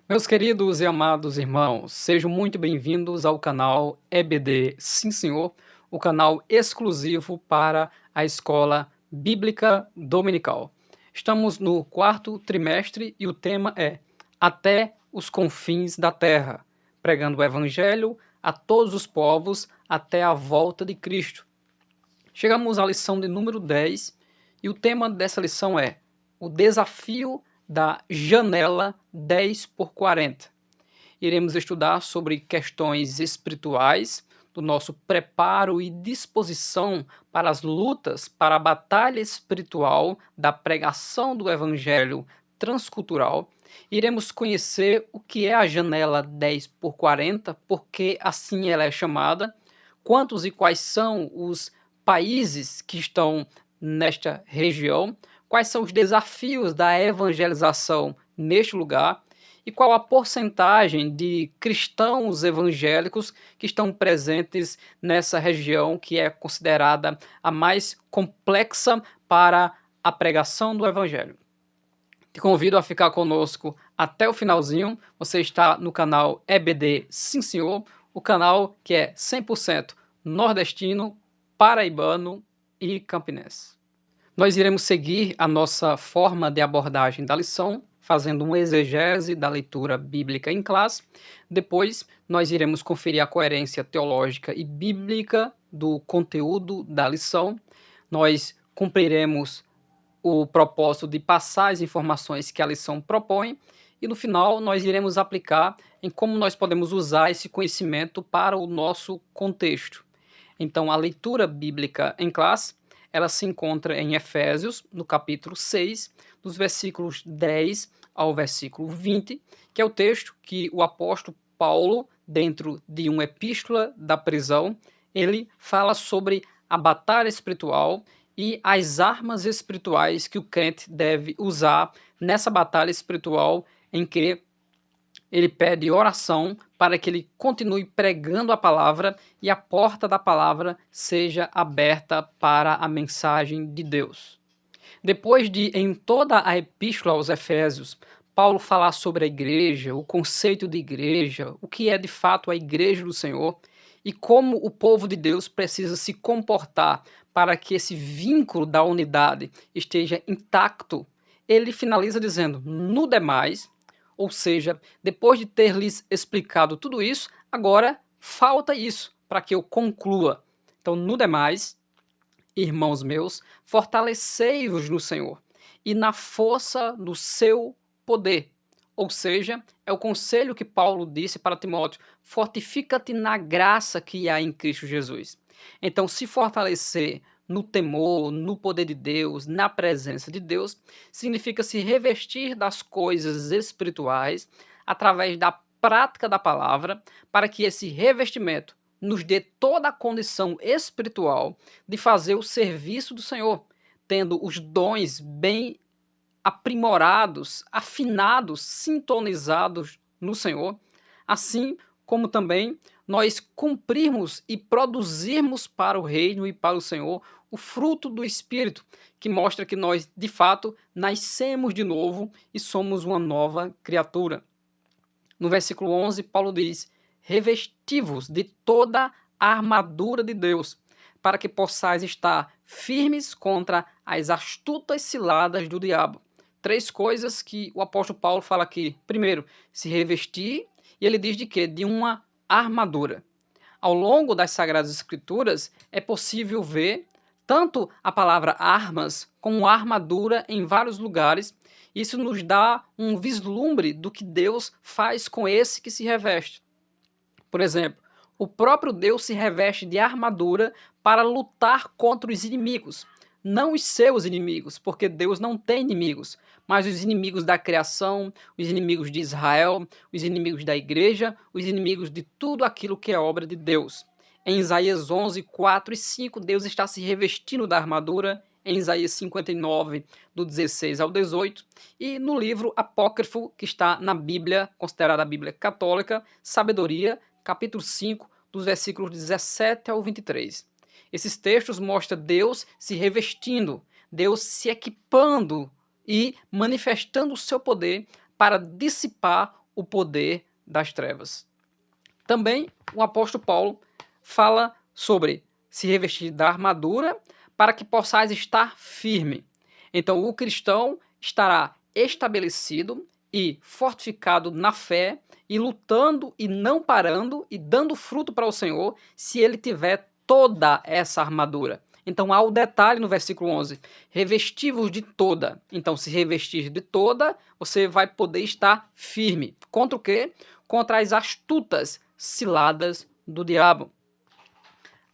Meus queridos e amados irmãos, sejam muito bem-vindos ao canal EBD Sim Senhor, o canal exclusivo para a Escola Bíblica Dominical. Estamos no quarto trimestre e o tema é Até os Confins da Terra, pregando o Evangelho a todos os povos até a volta de Cristo. Chegamos à lição de número 10 e o tema dessa lição é o desafio da janela 10 por 40. Iremos estudar sobre questões espirituais, do nosso preparo e disposição para as lutas, para a batalha espiritual da pregação do evangelho transcultural. Iremos conhecer o que é a janela 10 por 40, porque assim ela é chamada, quantos e quais são os países que estão nesta região, quais são os desafios da evangelização neste lugar e qual a porcentagem de cristãos evangélicos que estão presentes nessa região que é considerada a mais complexa para a pregação do evangelho. Te convido a ficar conosco até o finalzinho. Você está no canal EBD Sim Senhor, o canal que é 100% nordestino, paraibano e campinense. Nós iremos seguir a nossa forma de abordagem da lição, fazendo uma exegese da leitura bíblica em classe. Depois, nós iremos conferir a coerência teológica e bíblica do conteúdo da lição. Nós cumpriremos o propósito de passar as informações que a lição propõe e no final nós iremos aplicar em como nós podemos usar esse conhecimento para o nosso contexto. Então, a leitura bíblica em classe, ela se encontra em Efésios, no capítulo 6, dos versículos 10 ao versículo 20, que é o texto que o apóstolo Paulo, dentro de uma epístola da prisão, ele fala sobre a batalha espiritual e as armas espirituais que o crente deve usar nessa batalha espiritual em que ele pede oração para que ele continue pregando a palavra e a porta da palavra seja aberta para a mensagem de Deus. Depois de, em toda a epístola aos Efésios, Paulo falar sobre a igreja, o conceito de igreja, o que é de fato a igreja do Senhor e como o povo de Deus precisa se comportar para que esse vínculo da unidade esteja intacto, ele finaliza dizendo: no demais, ou seja, depois de ter lhes explicado tudo isso, agora falta isso para que eu conclua. Então, no demais, irmãos meus, fortalecei-vos no Senhor e na força do seu poder. Ou seja, é o conselho que Paulo disse para Timóteo: fortifica-te na graça que há em Cristo Jesus. Então, se fortalecer no temor, no poder de Deus, na presença de Deus, significa se revestir das coisas espirituais através da prática da palavra, para que esse revestimento nos dê toda a condição espiritual de fazer o serviço do Senhor, tendo os dons bem aprimorados, afinados, sintonizados no Senhor, assim como também nós cumprirmos e produzirmos para o reino e para o Senhor o fruto do Espírito, que mostra que nós, de fato, nascemos de novo e somos uma nova criatura. No versículo 11, Paulo diz: revesti-vos de toda a armadura de Deus, para que possais estar firmes contra as astutas ciladas do diabo. Três coisas que o apóstolo Paulo fala aqui. Primeiro, se revestir, e ele diz de quê? De uma armadura. Ao longo das Sagradas Escrituras, é possível ver tanto a palavra armas como armadura em vários lugares. Isso nos dá um vislumbre do que Deus faz com esse que se reveste. Por exemplo, o próprio Deus se reveste de armadura para lutar contra os inimigos. Não os seus inimigos, porque Deus não tem inimigos, mas os inimigos da criação, os inimigos de Israel, os inimigos da igreja, os inimigos de tudo aquilo que é obra de Deus. Em Isaías 11, 4 e 5, Deus está se revestindo da armadura. Em Isaías 59, do 16 ao 18, e no livro apócrifo que está na Bíblia, considerada a Bíblia católica, Sabedoria, capítulo 5, dos versículos 17 ao 23. Esses textos mostram Deus se revestindo, Deus se equipando e manifestando o seu poder para dissipar o poder das trevas. Também o apóstolo Paulo fala sobre se revestir da armadura para que possais estar firme. Então, o cristão estará estabelecido e fortificado na fé e lutando e não parando e dando fruto para o Senhor se ele tiver toda essa armadura. Então há o detalhe no versículo 11, revestivos de toda. Então se revestir de toda, você vai poder estar firme. Contra o quê? Contra as astutas ciladas do diabo.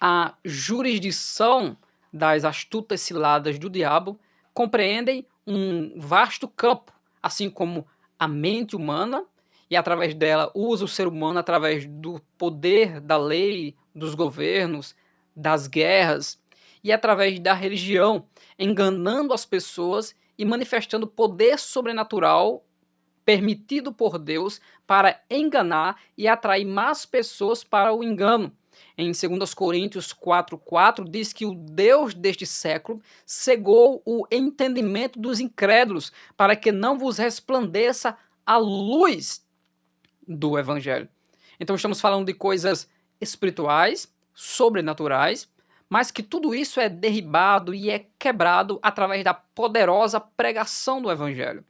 A jurisdição das astutas ciladas do diabo compreendem um vasto campo, assim como a mente humana, e através dela usa o ser humano através do poder da lei, dos governos, das guerras, e através da religião, enganando as pessoas e manifestando poder sobrenatural permitido por Deus para enganar e atrair mais pessoas para o engano. Em 2 Coríntios 4,4 diz que o Deus deste século cegou o entendimento dos incrédulos para que não vos resplandeça a luz do Evangelho. Então estamos falando de coisas espirituais, sobrenaturais, mas que tudo isso é derribado e é quebrado através da poderosa pregação do Evangelho.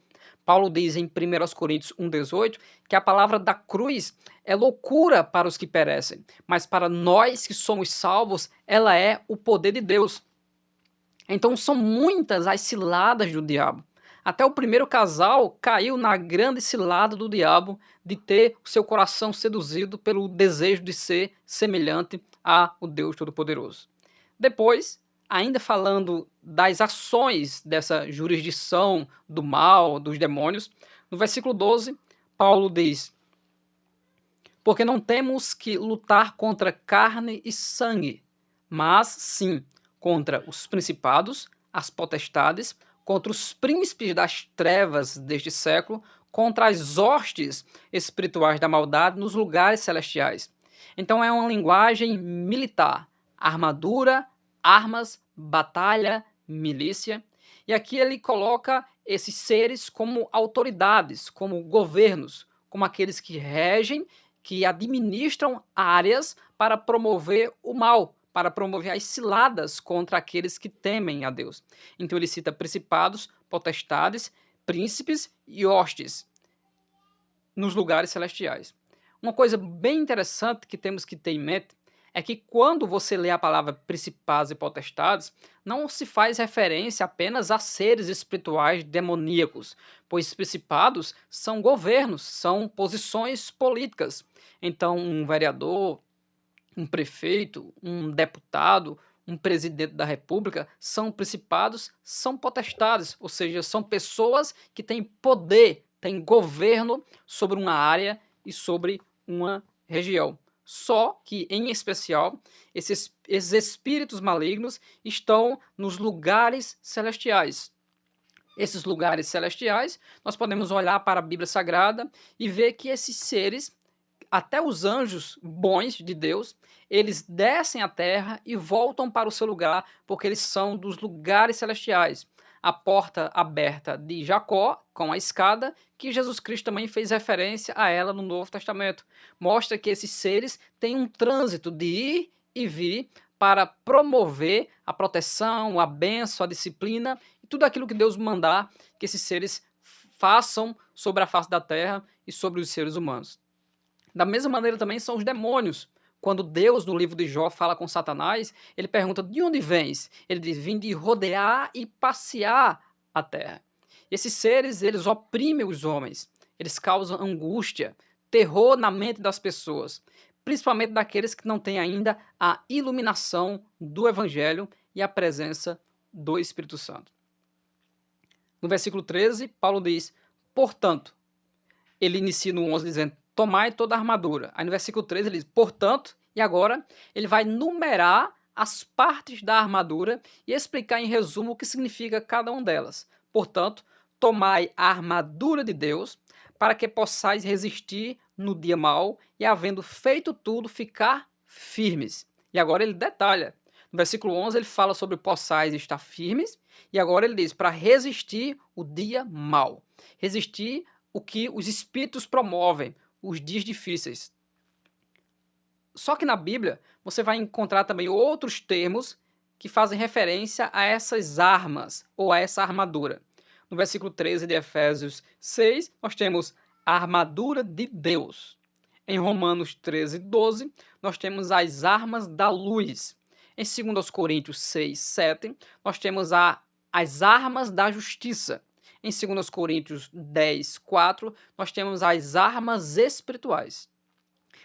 Paulo diz em 1 Coríntios 1,18 que a palavra da cruz é loucura para os que perecem, mas para nós que somos salvos, ela é o poder de Deus. Então são muitas as ciladas do diabo. Até o primeiro casal caiu na grande cilada do diabo de ter o seu coração seduzido pelo desejo de ser semelhante ao Deus Todo-Poderoso. Depois, ainda falando das ações dessa jurisdição do mal, dos demônios, no versículo 12, Paulo diz: porque não temos que lutar contra carne e sangue, mas sim contra os principados, as potestades, contra os príncipes das trevas deste século, contra as hostes espirituais da maldade nos lugares celestiais. Então é uma linguagem militar, armadura, armas, batalha, milícia. E aqui ele coloca esses seres como autoridades, como governos, como aqueles que regem, que administram áreas para promover o mal, para promover as ciladas contra aqueles que temem a Deus. Então ele cita principados, potestades, príncipes e hostes nos lugares celestiais. Uma coisa bem interessante que temos que ter em mente é que quando você lê a palavra principados e potestades, não se faz referência apenas a seres espirituais demoníacos, pois principados são governos, são posições políticas. Então, um vereador, um prefeito, um deputado, um presidente da república são principados, são potestades, ou seja, são pessoas que têm poder, têm governo sobre uma área e sobre uma região. Só que, em especial, esses espíritos malignos estão nos lugares celestiais. Esses lugares celestiais, nós podemos olhar para a Bíblia Sagrada e ver que esses seres, até os anjos bons de Deus, eles descem à terra e voltam para o seu lugar, porque eles são dos lugares celestiais. A porta aberta de Jacó, com a escada, que Jesus Cristo também fez referência a ela no Novo Testamento. Mostra que esses seres têm um trânsito de ir e vir para promover a proteção, a bênção, a disciplina e tudo aquilo que Deus mandar que esses seres façam sobre a face da terra e sobre os seres humanos. Da mesma maneira também são os demônios. Quando Deus, no livro de Jó, fala com Satanás, ele pergunta: de onde vens? Ele diz: vim de rodear e passear a terra. Esses seres, eles oprimem os homens. Eles causam angústia, terror na mente das pessoas, principalmente daqueles que não têm ainda a iluminação do Evangelho e a presença do Espírito Santo. No versículo 13, Paulo diz: portanto, ele inicia no 11 dizendo: tomai toda a armadura. Aí no versículo 13 ele diz: portanto, e agora ele vai numerar as partes da armadura e explicar em resumo o que significa cada uma delas. Portanto, tomai a armadura de Deus para que possais resistir no dia mau e, havendo feito tudo, ficar firmes. E agora ele detalha. No versículo 11 ele fala sobre possais estar firmes e agora ele diz para resistir o dia mau. Resistir o que os espíritos promovem, os dias difíceis. Só que na Bíblia você vai encontrar também outros termos que fazem referência a essas armas ou a essa armadura. No versículo 13 de Efésios 6, nós temos a armadura de Deus. Em Romanos 13, 12, nós temos as armas da luz. Em 2 Coríntios 6, 7, nós temos as armas da justiça. Em 2 Coríntios 10, 4, nós temos as armas espirituais.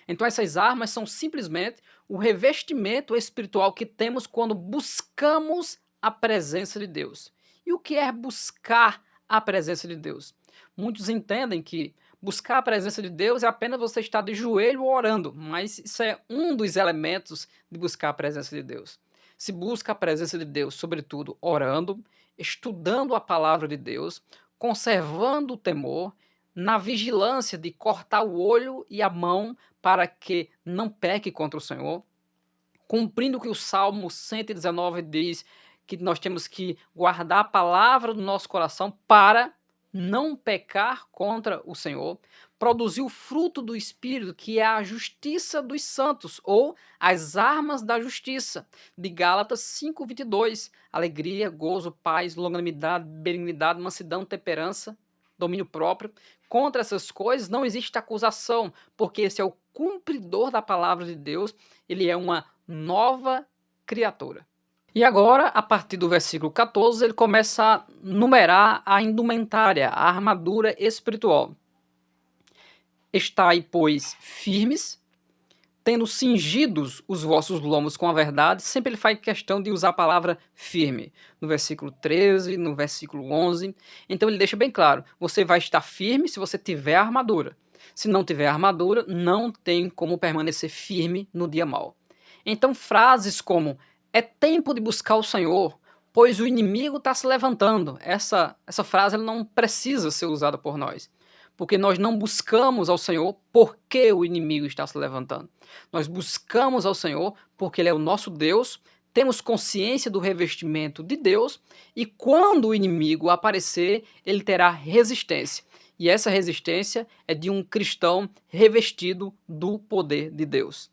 Então essas armas são simplesmente o revestimento espiritual que temos quando buscamos a presença de Deus. E o que é buscar a presença de Deus? Muitos entendem que buscar a presença de Deus é apenas você estar de joelho orando, mas isso é um dos elementos de buscar a presença de Deus. Se busca a presença de Deus, sobretudo orando, estudando a palavra de Deus, conservando o temor, na vigilância de cortar o olho e a mão para que não peque contra o Senhor, cumprindo o que o Salmo 119 diz, que nós temos que guardar a palavra do nosso coração para não pecar contra o Senhor, produzir o fruto do Espírito, que é a justiça dos santos, ou as armas da justiça, de Gálatas 5:22, alegria, gozo, paz, longanimidade, benignidade, mansidão, temperança, domínio próprio. Contra essas coisas não existe acusação, porque esse é o cumpridor da palavra de Deus, ele é uma nova criatura. E agora, a partir do versículo 14, ele começa a numerar a indumentária, a armadura espiritual. Estai, pois, firmes, tendo cingidos os vossos lombos com a verdade. Sempre ele faz questão de usar a palavra firme, no versículo 13, no versículo 11. Então ele deixa bem claro, você vai estar firme se você tiver armadura. Se não tiver armadura, não tem como permanecer firme no dia mau. Então frases como, é tempo de buscar o Senhor, pois o inimigo está se levantando. Essa frase ela não precisa ser usada por nós, porque nós não buscamos ao Senhor porque o inimigo está se levantando. Nós buscamos ao Senhor porque Ele é o nosso Deus, temos consciência do revestimento de Deus, e quando o inimigo aparecer, ele terá resistência. E essa resistência é de um cristão revestido do poder de Deus.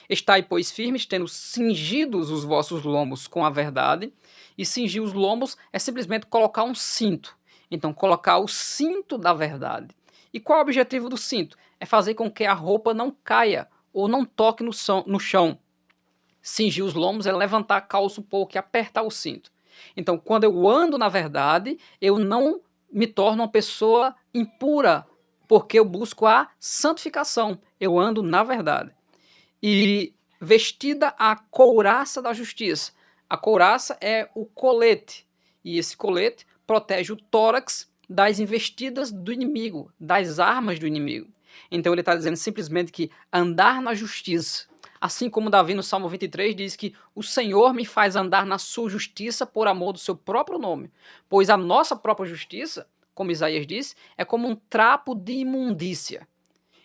Estai, pois, firmes, tendo cingidos os vossos lombos com a verdade. E cingir os lombos é simplesmente colocar um cinto. Então, colocar o cinto da verdade. E qual é o objetivo do cinto? É fazer com que a roupa não caia ou não toque no chão. Cingir os lombos é levantar a calça um pouco e apertar o cinto. Então, quando eu ando na verdade, eu não me torno uma pessoa impura, porque eu busco a santificação. Eu ando na verdade. E vestida a couraça da justiça. A couraça é o colete, e esse colete protege o tórax das investidas do inimigo, das armas do inimigo. Então ele está dizendo simplesmente que andar na justiça, assim como Davi no Salmo 23 diz que o Senhor me faz andar na sua justiça por amor do seu próprio nome, pois a nossa própria justiça, como Isaías diz, é como um trapo de imundícia.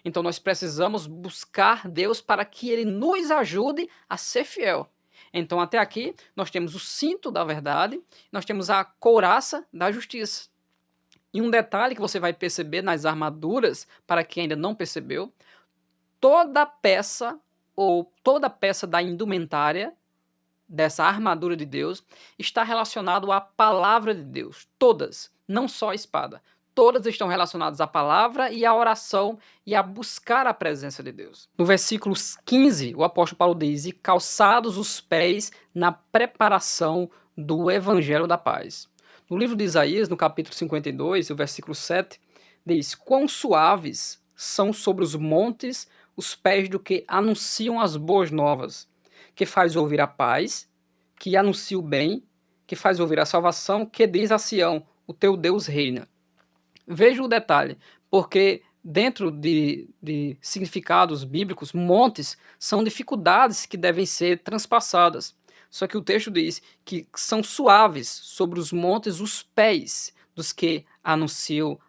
Então nós precisamos buscar Deus para que Ele nos ajude a ser fiel. Então até aqui nós temos o cinto da verdade, nós temos a couraça da justiça. E um detalhe que você vai perceber nas armaduras, para quem ainda não percebeu, toda peça ou toda peça da indumentária dessa armadura de Deus está relacionado à palavra de Deus. Todas, não só a espada. Todas estão relacionadas à palavra e à oração e a buscar a presença de Deus. No versículo 15, o apóstolo Paulo diz, e calçados os pés na preparação do evangelho da paz. No livro de Isaías, no capítulo 52, o versículo 7, diz, quão suaves são sobre os montes os pés do que anunciam as boas novas, que faz ouvir a paz, que anuncia o bem, que faz ouvir a salvação, que diz a Sião, o teu Deus reina. Veja o detalhe, porque dentro de significados bíblicos, montes são dificuldades que devem ser transpassadas. Só que o texto diz que são suaves sobre os montes os pés dos que anunciam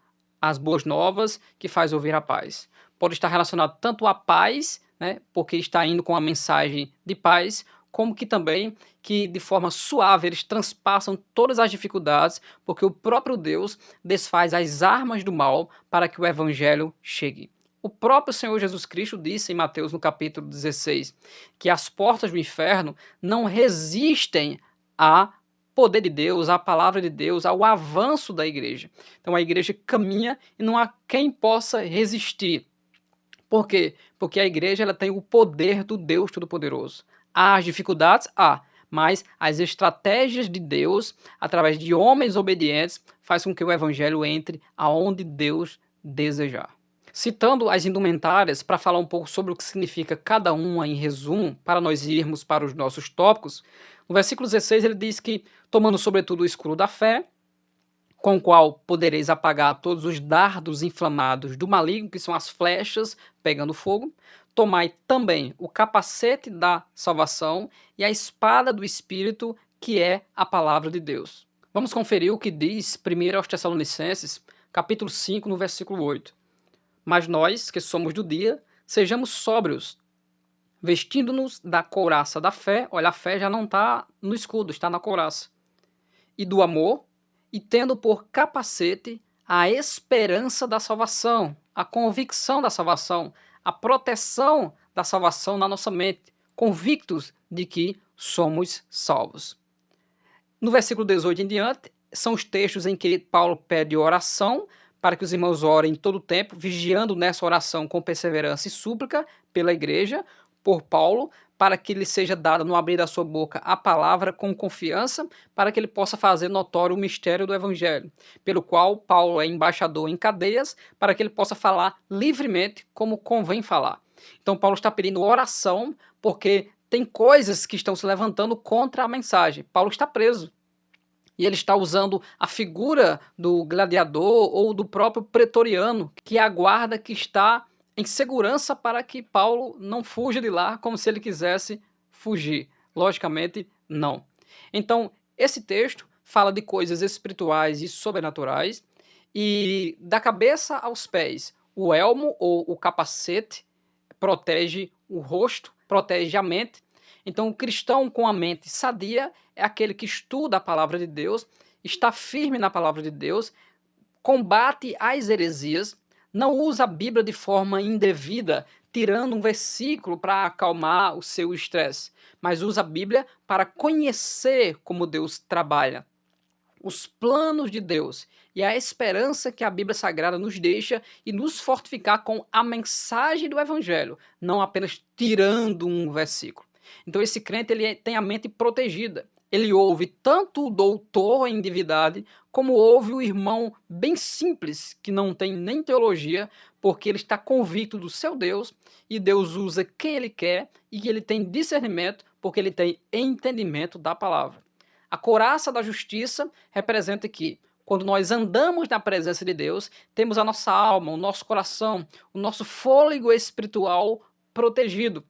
as boas novas, que faz ouvir a paz. Pode estar relacionado tanto à paz, né, porque está indo com a mensagem de paz, como que também que de forma suave eles transpassam todas as dificuldades, porque o próprio Deus desfaz as armas do mal para que o evangelho chegue. O próprio Senhor Jesus Cristo disse em Mateus no capítulo 16 que as portas do inferno não resistem a poder de Deus, à palavra de Deus, ao avanço da igreja. Então a igreja caminha e não há quem possa resistir. Por quê? Porque a igreja ela tem o poder do Deus Todo-Poderoso. Há as dificuldades? Há. Mas as estratégias de Deus, através de homens obedientes, faz com que o evangelho entre aonde Deus desejar. Citando as indumentárias, para falar um pouco sobre o que significa cada uma em resumo, para nós irmos para os nossos tópicos, no versículo 16 ele diz que, tomando sobretudo o escudo da fé, com o qual podereis apagar todos os dardos inflamados do maligno, que são as flechas pegando fogo. Tomai também o capacete da salvação e a espada do Espírito, que é a palavra de Deus. Vamos conferir o que diz 1 aos Tessalonicenses, capítulo 5, no versículo 8. Mas nós, que somos do dia, sejamos sóbrios, vestindo-nos da couraça da fé. Olha, a fé já não está no escudo, está na couraça. E do amor, e tendo por capacete a esperança da salvação, a convicção da salvação, a proteção da salvação na nossa mente, convictos de que somos salvos. No versículo 18 em diante, são os textos em que Paulo pede oração para que os irmãos orem todo o tempo, vigiando nessa oração com perseverança e súplica pela igreja, por Paulo, para que lhe seja dada no abrir da sua boca a palavra com confiança, para que ele possa fazer notório o mistério do evangelho, pelo qual Paulo é embaixador em cadeias, para que ele possa falar livremente como convém falar. Então Paulo está pedindo oração, porque tem coisas que estão se levantando contra a mensagem. Paulo está preso. E ele está usando a figura do gladiador ou do próprio pretoriano, que é a guarda que está em segurança para que Paulo não fuja de lá como se ele quisesse fugir. Logicamente, não. Então, esse texto fala de coisas espirituais e sobrenaturais, e da cabeça aos pés, o elmo ou o capacete protege o rosto, protege a mente. Então, o cristão com a mente sadia é aquele que estuda a palavra de Deus, está firme na palavra de Deus, combate as heresias, não usa a Bíblia de forma indevida, tirando um versículo para acalmar o seu estresse, mas usa a Bíblia para conhecer como Deus trabalha, os planos de Deus e a esperança que a Bíblia Sagrada nos deixa e nos fortificar com a mensagem do Evangelho, não apenas tirando um versículo. Então esse crente ele tem a mente protegida. Ele ouve tanto o doutor em divindade, como ouve o irmão bem simples, que não tem nem teologia, porque ele está convicto do seu Deus, e Deus usa quem ele quer, e que ele tem discernimento, porque ele tem entendimento da palavra. A couraça da justiça representa que, quando nós andamos na presença de Deus, temos a nossa alma, o nosso coração, o nosso fôlego espiritual protegido,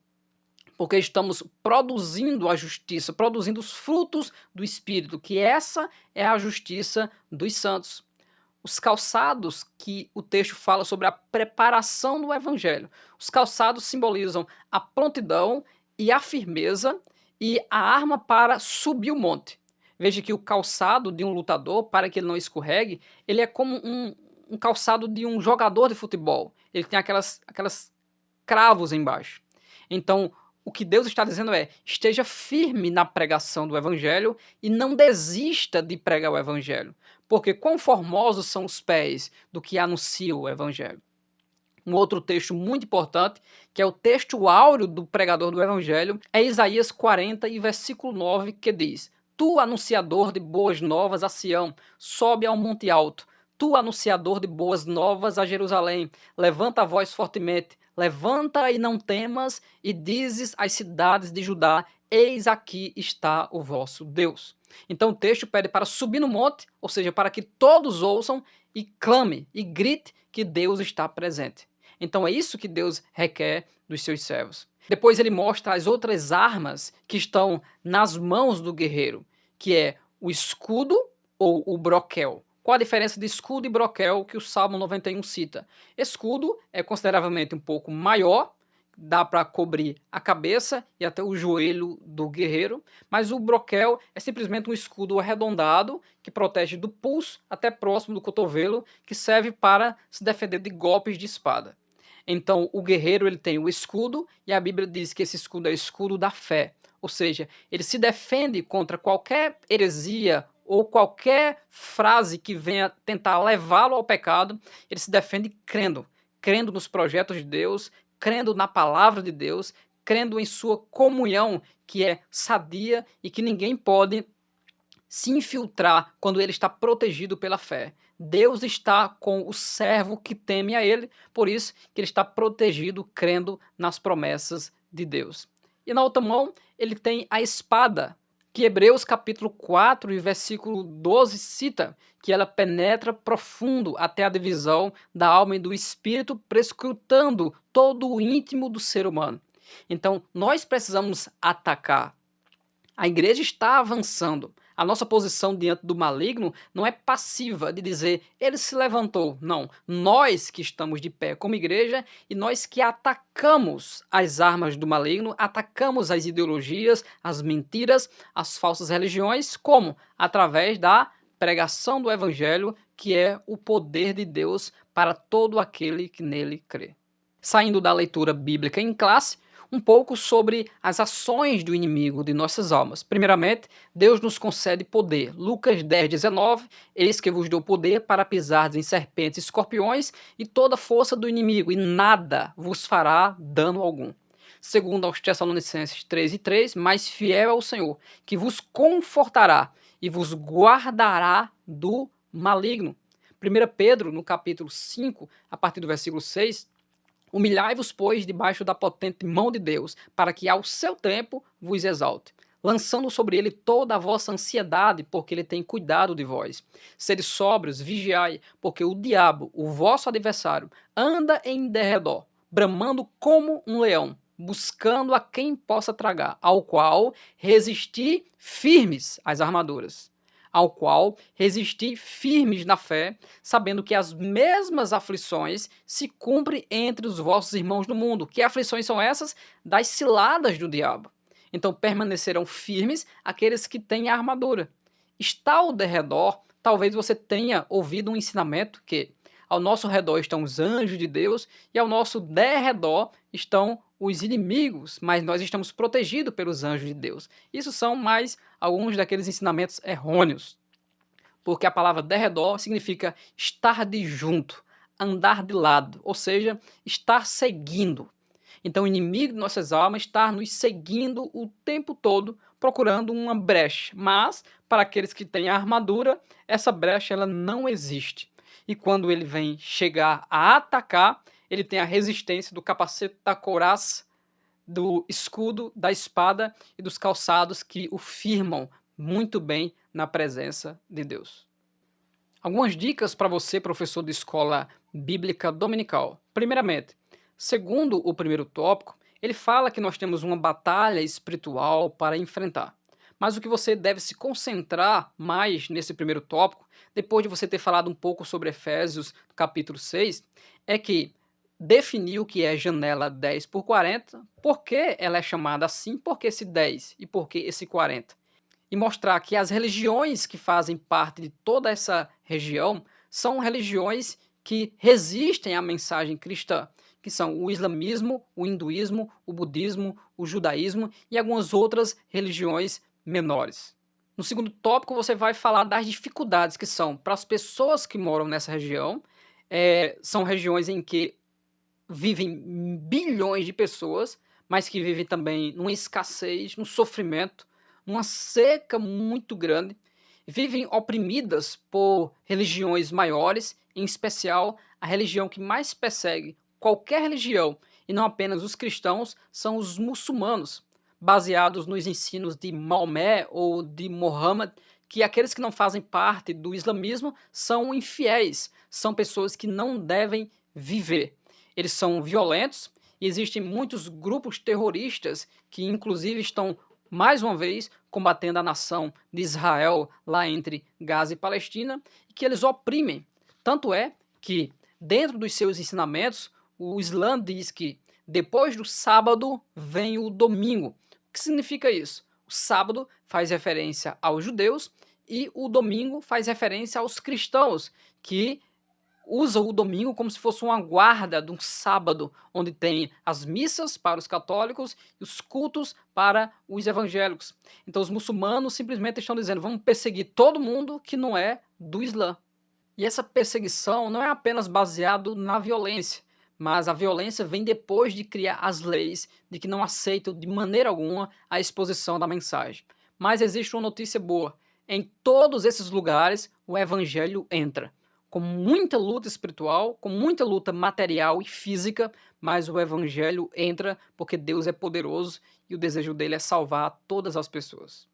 porque estamos produzindo a justiça, produzindo os frutos do Espírito, que essa é a justiça dos santos. Os calçados que o texto fala sobre a preparação do Evangelho. Os calçados simbolizam a prontidão e a firmeza e a arma para subir o monte. Veja que o calçado de um lutador, para que ele não escorregue, ele é como um calçado de um jogador de futebol. Ele tem aquelas cravos embaixo. Então, o que Deus está dizendo é: esteja firme na pregação do Evangelho e não desista de pregar o Evangelho. Porque quão formosos são os pés do que anuncia o Evangelho. Um outro texto muito importante, que é o texto áureo do pregador do Evangelho, é Isaías 40 e versículo 9, que diz: Tu, anunciador de boas novas a Sião, sobe ao monte alto. Tu, anunciador de boas novas a Jerusalém, levanta a voz fortemente, levanta e não temas, e dizes às cidades de Judá: Eis aqui está o vosso Deus. Então o texto pede para subir no monte, ou seja, para que todos ouçam e clame e grite que Deus está presente. Então é isso que Deus requer dos seus servos. Depois ele mostra as outras armas que estão nas mãos do guerreiro, que é o escudo ou o broquel. Qual a diferença de escudo e broquel que o Salmo 91 cita? Escudo é consideravelmente um pouco maior, dá para cobrir a cabeça e até o joelho do guerreiro, mas o broquel é simplesmente um escudo arredondado que protege do pulso até próximo do cotovelo, que serve para se defender de golpes de espada. Então, o guerreiro ele tem o escudo e a Bíblia diz que esse escudo é o escudo da fé, ou seja, ele se defende contra qualquer heresia ou qualquer frase que venha tentar levá-lo ao pecado, ele se defende crendo nos projetos de Deus, crendo na palavra de Deus, crendo em sua comunhão, que é sadia e que ninguém pode se infiltrar quando ele está protegido pela fé. Deus está com o servo que teme a ele, por isso que ele está protegido crendo nas promessas de Deus. E na outra mão, ele tem a espada, que Hebreus capítulo 4 e versículo 12 cita, que ela penetra profundo até a divisão da alma e do espírito, prescrutando todo o íntimo do ser humano. Então, nós precisamos atacar. A igreja está avançando. A nossa posição diante do maligno não é passiva de dizer ele se levantou. Não. Nós que estamos de pé como igreja e nós que atacamos as armas do maligno, atacamos as ideologias, as mentiras, as falsas religiões, como? Através da pregação do evangelho, que é o poder de Deus para todo aquele que nele crê. Saindo da leitura bíblica em classe, um pouco sobre as ações do inimigo de nossas almas. Primeiramente, Deus nos concede poder. Lucas 10, 19, eis que vos dou poder para pisar em serpentes e escorpiões e toda a força do inimigo, e nada vos fará dano algum. Segundo aos Tessalonicenses 3 e 3, mais fiel é o Senhor, que vos confortará e vos guardará do maligno. 1 Pedro, no capítulo 5, a partir do versículo 6, humilhai-vos, pois, debaixo da potente mão de Deus, para que ao seu tempo vos exalte, lançando sobre ele toda a vossa ansiedade, porque ele tem cuidado de vós. Sede sóbrios, vigiai, porque o diabo, o vosso adversário, anda em derredor, bramando como um leão, buscando a quem possa tragar, ao qual resistir firmes as armaduras. Ao qual resistir firmes na fé, sabendo que as mesmas aflições se cumprem entre os vossos irmãos do mundo. Que aflições são essas? Das ciladas do diabo. Então permanecerão firmes aqueles que têm a armadura. Está ao derredor, talvez você tenha ouvido um ensinamento que ao nosso redor estão os anjos de Deus e ao nosso derredor estão os inimigos, mas nós estamos protegidos pelos anjos de Deus. Isso são mais alguns daqueles ensinamentos errôneos, porque a palavra derredor significa estar de junto, andar de lado, ou seja, estar seguindo. Então o inimigo de nossas almas está nos seguindo o tempo todo, procurando uma brecha, mas para aqueles que têm a armadura, essa brecha ela não existe. E quando ele vem chegar a atacar, ele tem a resistência do capacete, da couraça, do escudo, da espada e dos calçados que o firmam muito bem na presença de Deus. Algumas dicas para você, professor de escola bíblica dominical. Primeiramente, segundo o primeiro tópico, ele fala que nós temos uma batalha espiritual para enfrentar. Mas o que você deve se concentrar mais nesse primeiro tópico, depois de você ter falado um pouco sobre Efésios, capítulo 6, é que definir o que é janela 10 por 40, por que ela é chamada assim, por que esse 10 e por que esse 40. E mostrar que as religiões que fazem parte de toda essa região são religiões que resistem à mensagem cristã, que são o islamismo, o hinduísmo, o budismo, o judaísmo e algumas outras religiões menores. No segundo tópico, você vai falar das dificuldades que são para as pessoas que moram nessa região. São regiões em que vivem bilhões de pessoas, mas que vivem também numa escassez, num sofrimento, numa seca muito grande, vivem oprimidas por religiões maiores, em especial a religião que mais persegue qualquer religião, e não apenas os cristãos, são os muçulmanos, baseados nos ensinos de Maomé ou de Muhammad, que aqueles que não fazem parte do islamismo são infiéis, são pessoas que não devem viver. Eles são violentos e existem muitos grupos terroristas que inclusive estão mais uma vez combatendo a nação de Israel lá entre Gaza e Palestina, e que eles oprimem. Tanto é que dentro dos seus ensinamentos, O Islã diz que depois do sábado vem o domingo. O que significa isso? O sábado faz referência aos judeus e o domingo faz referência aos cristãos, que usam o domingo como se fosse uma guarda de um sábado, onde tem as missas para os católicos e os cultos para os evangélicos. Então os muçulmanos simplesmente estão dizendo: vamos perseguir todo mundo que não é do Islã. E essa perseguição não é apenas baseado na violência, mas a violência vem depois de criar as leis de que não aceitam de maneira alguma a exposição da mensagem. Mas existe uma notícia boa: em todos esses lugares o evangelho entra, com muita luta espiritual, com muita luta material e física, mas o evangelho entra porque Deus é poderoso e o desejo dele é salvar todas as pessoas.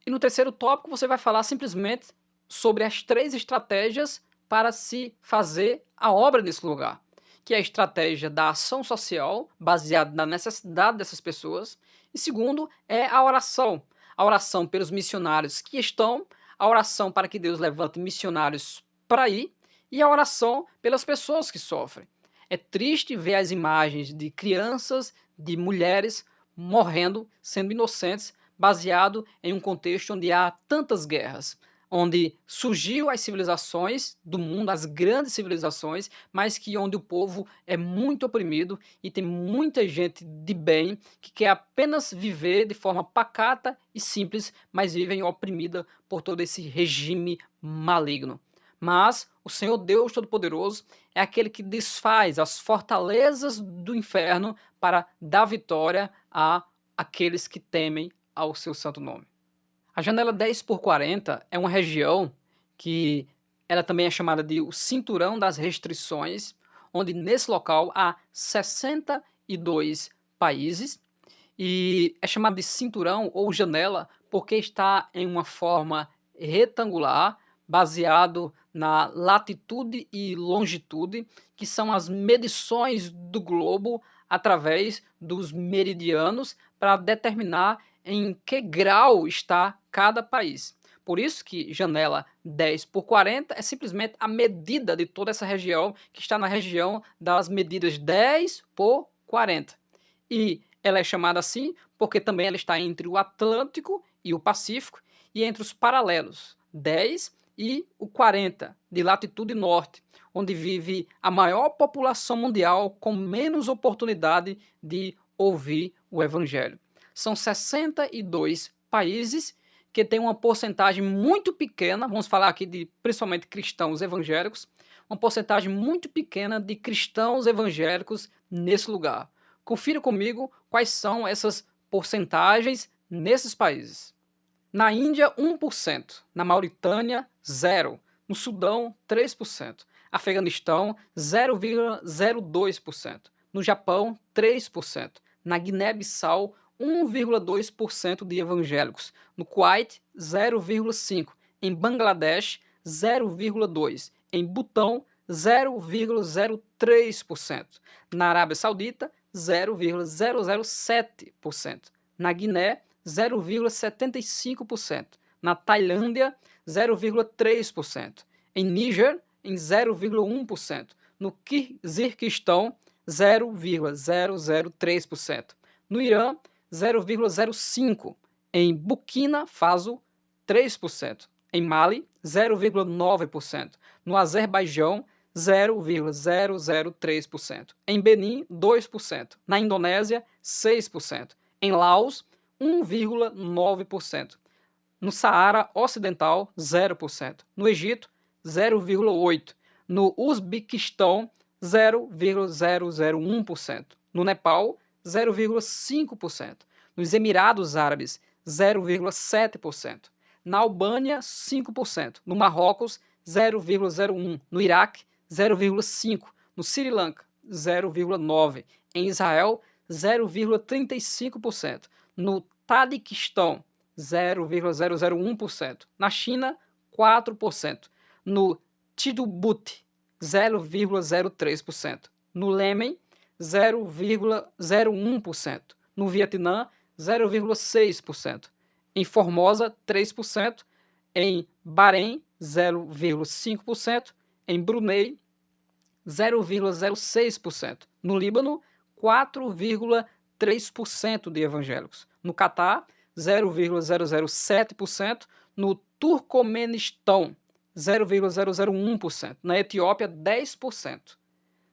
E no terceiro tópico você vai falar simplesmente sobre as 3 estratégias para se fazer a obra nesse lugar, que é a estratégia da ação social, baseada na necessidade dessas pessoas, e segundo é a oração pelos missionários que estão, a oração para que Deus levante missionários para ir, e a oração pelas pessoas que sofrem. É triste ver as imagens de crianças, de mulheres morrendo, sendo inocentes, baseado em um contexto onde há tantas guerras, onde surgiu as civilizações do mundo, as grandes civilizações, mas que onde o povo é muito oprimido e tem muita gente de bem que quer apenas viver de forma pacata e simples, mas vivem oprimida por todo esse regime maligno. Mas o Senhor Deus Todo-Poderoso é aquele que desfaz as fortalezas do inferno para dar vitória a aqueles que temem ao seu santo nome. A janela 10x40 é uma região que ela também é chamada de o cinturão das restrições, onde nesse local há 62 países e é chamado de cinturão ou janela porque está em uma forma retangular, baseado na latitude e longitude, que são as medições do globo através dos meridianos para determinar em que grau está cada país. Por isso que janela 10x40 é simplesmente a medida de toda essa região, que está na região das medidas 10x40. E ela é chamada assim porque também ela está entre o Atlântico e o Pacífico e entre os paralelos 10 e o 40 de latitude norte, onde vive a maior população mundial com menos oportunidade de ouvir o evangelho. São 62 países que têm uma porcentagem muito pequena, vamos falar aqui de principalmente cristãos evangélicos, uma porcentagem muito pequena de cristãos evangélicos nesse lugar. Confira comigo quais são essas porcentagens nesses países. Na Índia, 1%. Na Mauritânia, 0%. No Sudão, 3%. Afeganistão, 0,02%. No Japão, 3%. Na Guiné-Bissau, 1,2% de evangélicos. No Kuwait, 0,5%. Em Bangladesh, 0,2%. Em Butão, 0,03%. Na Arábia Saudita, 0,007%. Na Guiné, 0,75%. Na Tailândia, 0,3%. Em Níger, em 0,1%. No Quirguistão, 0,003%. No Irã, 0,05%. Em Burkina Faso, 3%. Em Mali, 0,9%. No Azerbaijão, 0,003%. Em Benin, 2%. Na Indonésia, 6%. Em Laos, 1,9%. No Saara Ocidental, 0%. No Egito, 0,8%. No Uzbequistão, 0,001%. No Nepal, 0,5%. Nos Emirados Árabes, 0,7%. Na Albânia, 5%. No Marrocos, 0,01%. No Iraque, 0,5%. No Sri Lanka, 0,9%. Em Israel, 0,35%. No Tadiquistão, 0,001%. Na China, 4%. No Djibouti, 0,03%. No Iêmen, 0,01%. No Vietnã, 0,6%. Em Formosa, 3%. Em Bahrein, 0,5%. Em Brunei, 0,06%. No Líbano, 4,3% de evangélicos. No Catar, 0,007%. No Turcomenistão, 0,001%. Na Etiópia, 10%.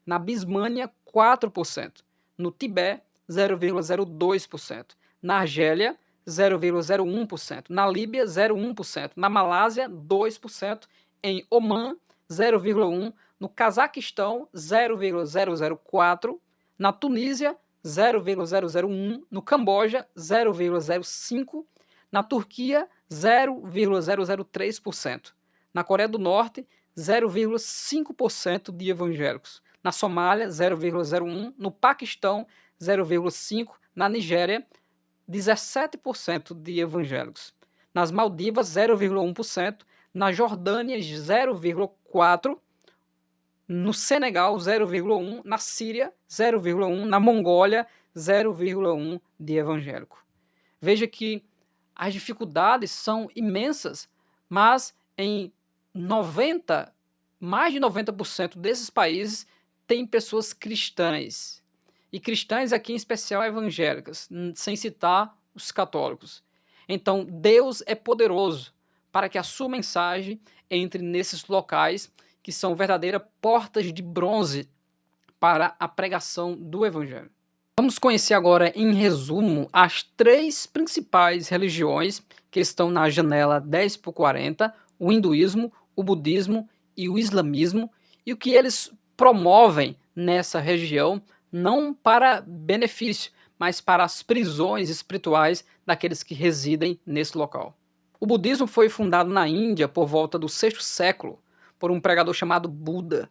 Na Birmânia, 4%. No Tibete, 0,02%. Na Argélia, 0,01%. Na Líbia, 0,1%. Na Malásia, 2%. Em Omã, 0,1%. No Cazaquistão, 0,004%. Na Tunísia, 0,001%. No Camboja, 0,05%. Na Turquia, 0,003%. Na Coreia do Norte, 0,5% de evangélicos. Na Somália, 0,01%. No Paquistão, 0,5%. Na Nigéria, 17% de evangélicos. Nas Maldivas, 0,1%. Na Jordânia, 0,4%. No Senegal, 0,1%. Na Síria, 0,1%. Na Mongólia, 0,1% de evangélico. Veja que as dificuldades são imensas, mas em mais de 90% desses países tem pessoas cristãs. E cristãs aqui em especial evangélicas, sem citar os católicos. Então Deus é poderoso para que a sua mensagem entre nesses locais que são verdadeiras portas de bronze para a pregação do evangelho. Vamos conhecer agora, em resumo, as 3 principais religiões que estão na janela 10/40, o hinduísmo, o budismo e o islamismo, e o que eles promovem nessa região, não para benefício, mas para as prisões espirituais daqueles que residem nesse local. O budismo foi fundado na Índia por volta do 6º século, por um pregador chamado Buda.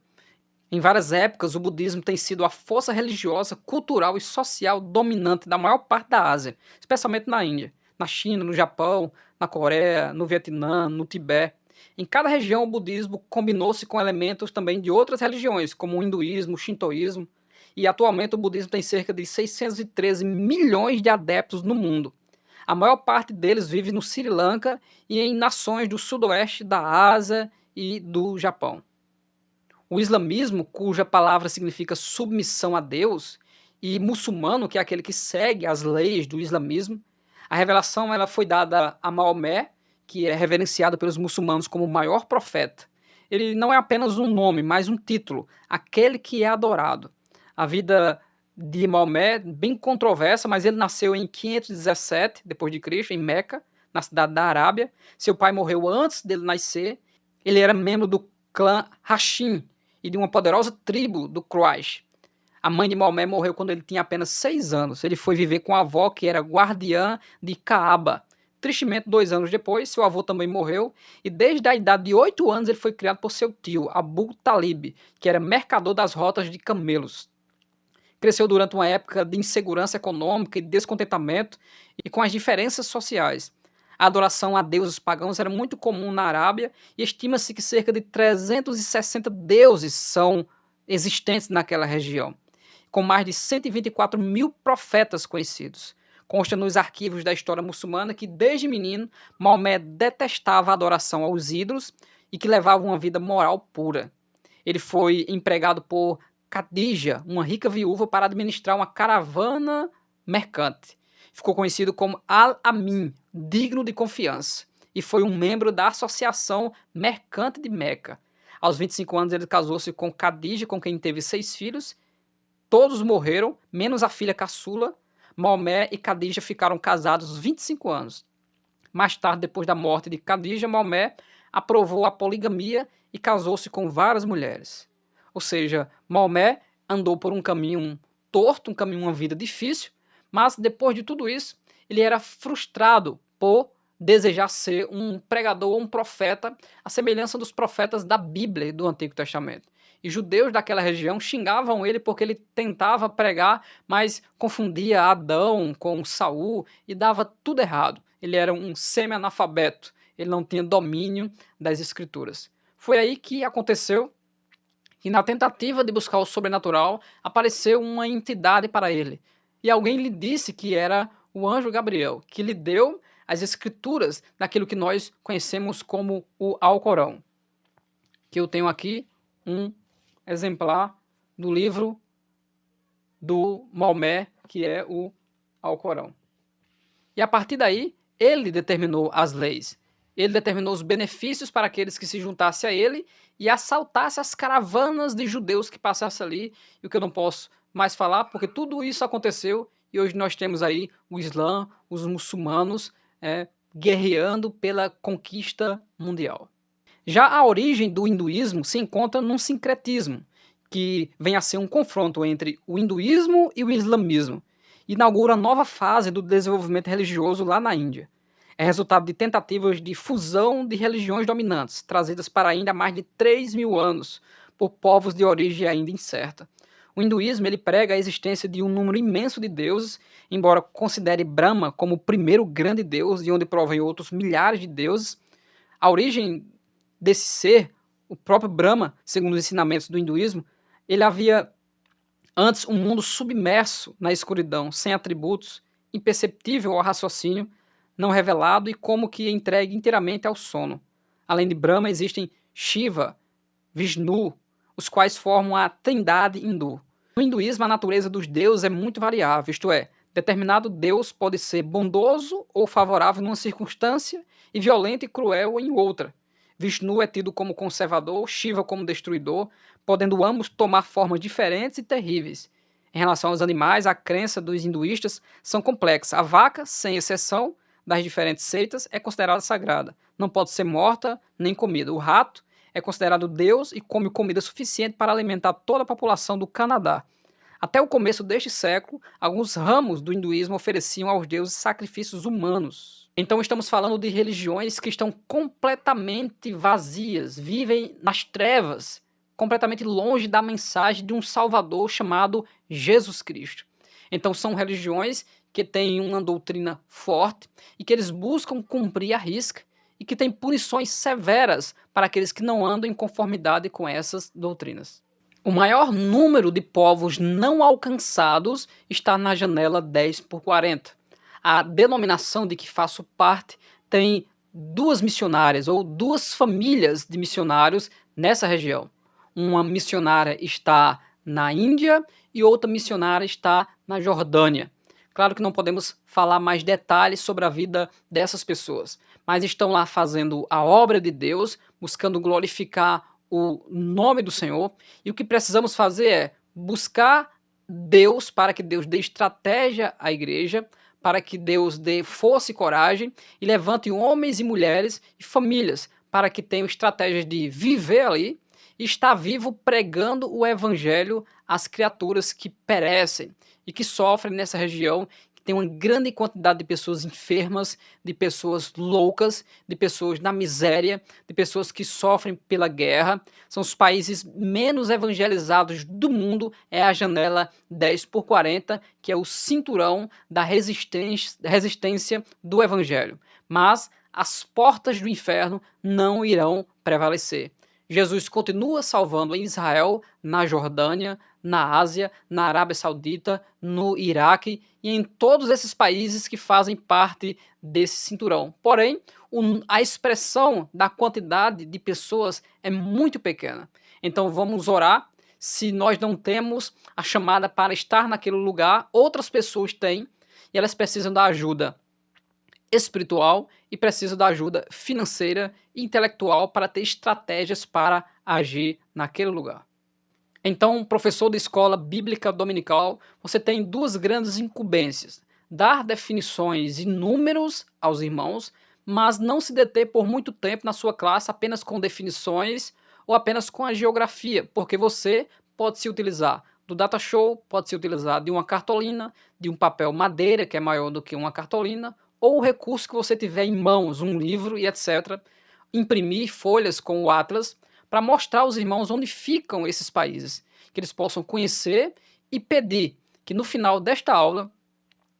Em várias épocas, o budismo tem sido a força religiosa, cultural e social dominante da maior parte da Ásia, especialmente na Índia, na China, no Japão, na Coreia, no Vietnã, no Tibete. Em cada região, o budismo combinou-se com elementos também de outras religiões, como o hinduísmo, o shintoísmo, e atualmente o budismo tem cerca de 613 milhões de adeptos no mundo. A maior parte deles vive no Sri Lanka e em nações do sudoeste da Ásia e do Japão. O islamismo, cuja palavra significa submissão a Deus, e muçulmano, que é aquele que segue as leis do islamismo, a revelação ela foi dada a Maomé, que é reverenciado pelos muçulmanos como o maior profeta. Ele não é apenas um nome, mas um título, aquele que é adorado. A vida de Maomé, bem controversa, mas ele nasceu em 517 d.C., em Meca, na cidade da Arábia. Seu pai morreu antes dele nascer. Ele era membro do clã Hashim e de uma poderosa tribo do Quraysh. A mãe de Maomé morreu quando ele tinha apenas 6 anos. Ele foi viver com a avó, que era guardiã de Kaaba. Tristemente, 2 anos depois, seu avô também morreu, e desde a idade de 8 anos ele foi criado por seu tio, Abu Talib, que era mercador das rotas de camelos. Cresceu durante uma época de insegurança econômica e descontentamento e com as diferenças sociais. A adoração a deuses pagãos era muito comum na Arábia e estima-se que cerca de 360 deuses são existentes naquela região, com mais de 124 mil profetas conhecidos. Consta nos arquivos da história muçulmana que, desde menino, Maomé detestava a adoração aos ídolos e que levava uma vida moral pura. Ele foi empregado por Khadija, uma rica viúva, para administrar uma caravana mercante. Ficou conhecido como Al-Amin, digno de confiança, e foi um membro da Associação Mercante de Meca. Aos 25 anos ele casou-se com Khadija, com quem teve 6 filhos. Todos morreram, menos a filha caçula. Maomé e Khadija ficaram casados 25 anos. Mais tarde, depois da morte de Khadija, Maomé aprovou a poligamia e casou-se com várias mulheres. Ou seja, Maomé andou por um caminho torto, uma vida difícil, mas depois de tudo isso, ele era frustrado por desejar ser um pregador ou um profeta, à semelhança dos profetas da Bíblia e do Antigo Testamento. E judeus daquela região xingavam ele porque ele tentava pregar, mas confundia Adão com Saul e dava tudo errado. Ele era um semi-analfabeto, ele não tinha domínio das escrituras. Foi aí que aconteceu que, na tentativa de buscar o sobrenatural, apareceu uma entidade para ele. E alguém lhe disse que era o anjo Gabriel, que lhe deu as escrituras daquilo que nós conhecemos como o Alcorão. Que eu tenho aqui um exemplar do livro do Maomé, que é o Alcorão. E a partir daí, ele determinou as leis. Ele determinou os benefícios para aqueles que se juntassem a ele e assaltassem as caravanas de judeus que passassem ali. E o que eu não posso mais falar, porque tudo isso aconteceu e hoje nós temos aí o Islã, os muçulmanos guerreando pela conquista mundial. Já a origem do hinduísmo se encontra num sincretismo, que vem a ser um confronto entre o hinduísmo e o islamismo. Inaugura nova fase do desenvolvimento religioso lá na Índia. É resultado de tentativas de fusão de religiões dominantes, trazidas para a Índia há mais de 3.000 anos, por povos de origem ainda incerta. O hinduísmo ele prega a existência de um número imenso de deuses, embora considere Brahma como o primeiro grande deus, de onde provém outros milhares de deuses. A origem desse ser, o próprio Brahma, segundo os ensinamentos do hinduísmo, ele havia antes um mundo submerso na escuridão, sem atributos, imperceptível ao raciocínio, não revelado e como que entregue inteiramente ao sono. Além de Brahma, existem Shiva, Vishnu, os quais formam a trindade hindu. No hinduísmo, a natureza dos deuses é muito variável, isto é, determinado deus pode ser bondoso ou favorável numa circunstância e violento e cruel em outra. Vishnu é tido como conservador, Shiva como destruidor, podendo ambos tomar formas diferentes e terríveis. Em relação aos animais, a crença dos hinduístas são complexas. A vaca, sem exceção das diferentes seitas, é considerada sagrada. Não pode ser morta nem comida. O rato é considerado Deus e come comida suficiente para alimentar toda a população do Canadá. Até o começo deste século, alguns ramos do hinduísmo ofereciam aos deuses sacrifícios humanos. Então estamos falando de religiões que estão completamente vazias, vivem nas trevas, completamente longe da mensagem de um Salvador chamado Jesus Cristo. Então são religiões que têm uma doutrina forte e que eles buscam cumprir a risca e que têm punições severas para aqueles que não andam em conformidade com essas doutrinas. O maior número de povos não alcançados está na janela 10 por 40. A denominação de que faço parte tem 2 missionárias ou 2 famílias de missionários nessa região. Uma missionária está na Índia e outra missionária está na Jordânia. Claro que não podemos falar mais detalhes sobre a vida dessas pessoas, mas estão lá fazendo a obra de Deus, buscando glorificar o nome do Senhor, e o que precisamos fazer é buscar Deus para que Deus dê estratégia à igreja, para que Deus dê força e coragem e levante homens e mulheres e famílias para que tenham estratégias de viver ali e estar vivo pregando o evangelho às criaturas que perecem e que sofrem nessa região. Tem uma grande quantidade de pessoas enfermas, de pessoas loucas, de pessoas na miséria, de pessoas que sofrem pela guerra. São os países menos evangelizados do mundo, é a janela 10 por 40, que é o cinturão da resistência do evangelho. Mas as portas do inferno não irão prevalecer. Jesus continua salvando em Israel, na Jordânia, na Ásia, na Arábia Saudita, no Iraque e em todos esses países que fazem parte desse cinturão. Porém, a expressão da quantidade de pessoas é muito pequena. Então vamos orar. Se nós não temos a chamada para estar naquele lugar, outras pessoas têm e elas precisam da ajuda espiritual e precisam da ajuda financeira e intelectual para ter estratégias para agir naquele lugar. Então, professor de escola bíblica dominical, você tem 2 grandes incumbências: dar definições e números aos irmãos, mas não se deter por muito tempo na sua classe apenas com definições ou apenas com a geografia, porque você pode se utilizar do data show, pode se utilizar de uma cartolina, de um papel madeira, que é maior do que uma cartolina, ou o recurso que você tiver em mãos, um livro e etc. Imprimir folhas com o Atlas para mostrar aos irmãos onde ficam esses países, que eles possam conhecer e pedir que no final desta aula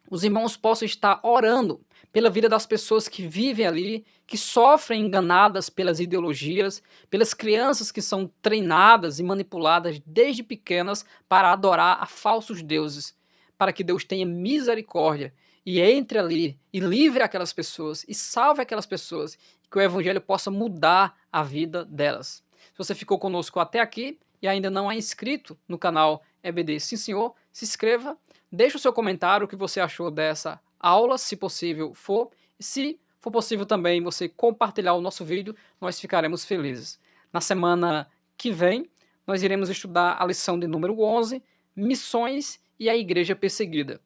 os irmãos possam estar orando pela vida das pessoas que vivem ali, que sofrem enganadas pelas ideologias, pelas crianças que são treinadas e manipuladas desde pequenas para adorar a falsos deuses, para que Deus tenha misericórdia e entre ali e livre aquelas pessoas e salve aquelas pessoas, que o evangelho possa mudar a vida delas. Se você ficou conosco até aqui e ainda não é inscrito no canal EBD Sim Senhor, se inscreva, deixe o seu comentário, o que você achou dessa aula, se possível for. Se for possível também você compartilhar o nosso vídeo, nós ficaremos felizes. Na semana que vem, nós iremos estudar a lição de número 11, Missões e a Igreja Perseguida.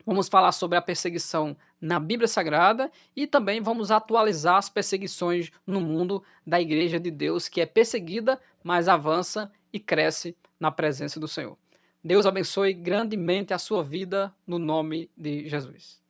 Vamos falar sobre a perseguição na Bíblia Sagrada e também vamos atualizar as perseguições no mundo da Igreja de Deus, que é perseguida, mas avança e cresce na presença do Senhor. Deus abençoe grandemente a sua vida no nome de Jesus.